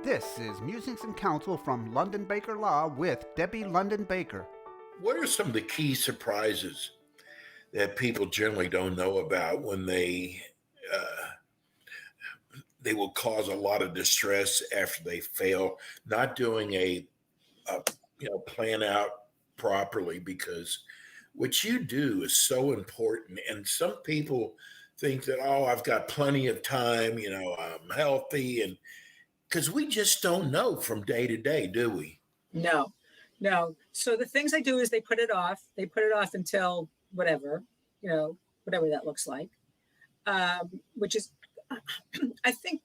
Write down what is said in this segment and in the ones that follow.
This is Musings and Counsel from London Baker Law with Debbie London Baker. What are some of the key surprises that people generally don't know about when they will cause a lot of distress after they fail, not doing a plan out properly? Because what you do is so important, and some people think that, oh, I've got plenty of time, I'm healthy, and because we just don't know from day to day, do we? No, no. So the things I do is they put it off. They put it off until whatever, whatever that looks like. Which is, I think,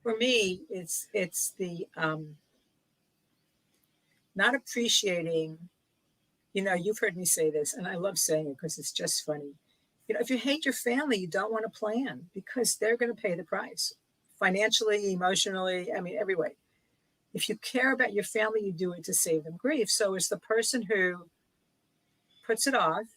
for me, it's the not appreciating. You've heard me say this, and I love saying it because it's just funny. If you hate your family, you don't want to plan because they're going to pay the price financially, emotionally. I mean, every way. If you care about your family, you do it to save them grief. So it's the person who puts it off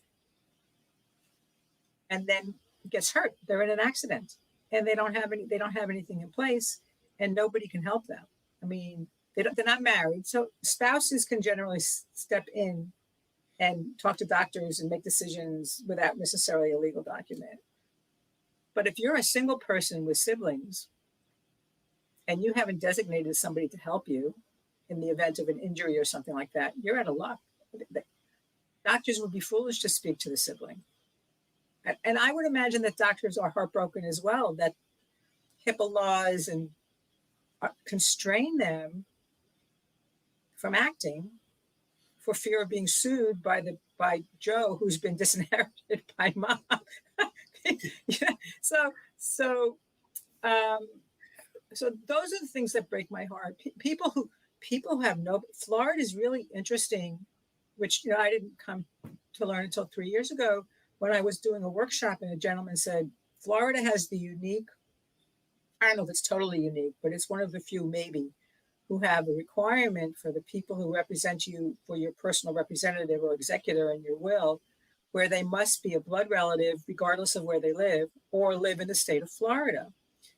and then gets hurt. They're in an accident and they don't have anything in place, and nobody can help them. I mean, they're not married. So spouses can generally step in and talk to doctors and make decisions without necessarily a legal document. But if you're a single person with siblings and you haven't designated somebody to help you in the event of an injury or something like that, you're out of luck. Doctors would be foolish to speak to the sibling. And I would imagine that doctors are heartbroken as well, that HIPAA laws and constrain them from acting for fear of being sued by Joe, who's been disinherited by mom. Yeah. So those are the things that break my heart. People who have no. Florida is really interesting, which I didn't come to learn until 3 years ago when I was doing a workshop, and a gentleman said Florida has the unique. I don't know if it's totally unique, but it's one of the few maybe who have a requirement for the people who represent you for your personal representative or executor in your will, where they must be a blood relative, regardless of where they live, or live in the state of Florida.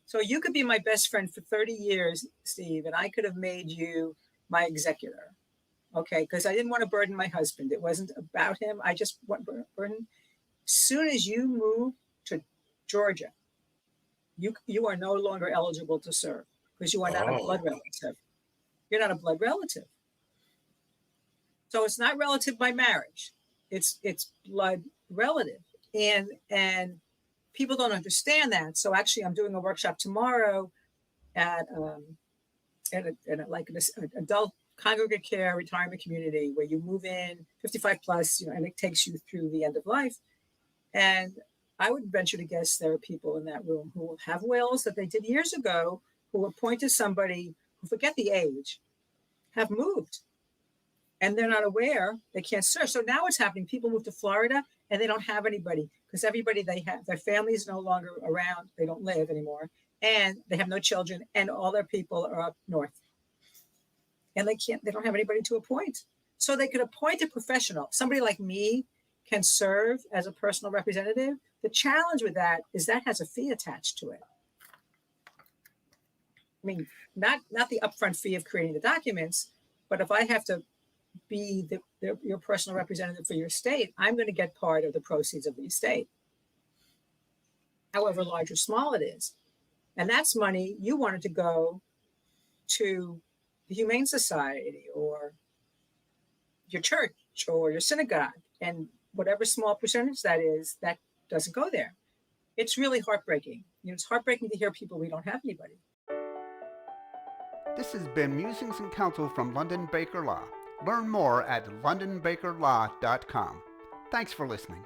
So you could be my best friend for 30 years, Steve, and I could have made you my executor, okay? Because I didn't want to burden my husband. It wasn't about him. I just want burden. As soon as you move to Georgia, you are no longer eligible to serve because you are not a blood relative. You're not a blood relative. So it's not relative by marriage. It's blood relative. And people don't understand that. So actually, I'm doing a workshop tomorrow at an adult congregate care retirement community where you move in 55 plus, and it takes you through the end of life. And I would venture to guess there are people in that room who will have wills that they did years ago, who appointed somebody who, forget the age, have moved. And they're not aware, they can't serve. So now what's happening, people move to Florida and they don't have anybody because everybody they have, their family is no longer around. They don't live anymore. And they have no children and all their people are up north. And they don't have anybody to appoint. So they could appoint a professional. Somebody like me can serve as a personal representative. The challenge with that is that has a fee attached to it. I mean, not the upfront fee of creating the documents, but if I have to be your personal representative for your state, I'm going to get part of the proceeds of the estate, however large or small it is. And that's money you wanted to go to the Humane Society or your church or your synagogue. And whatever small percentage that is, that doesn't go there. It's really heartbreaking. It's heartbreaking to hear people, we don't have anybody. This has been Musings and Counsel from London Baker Law. Learn more at londonbakerlaw.com. Thanks for listening.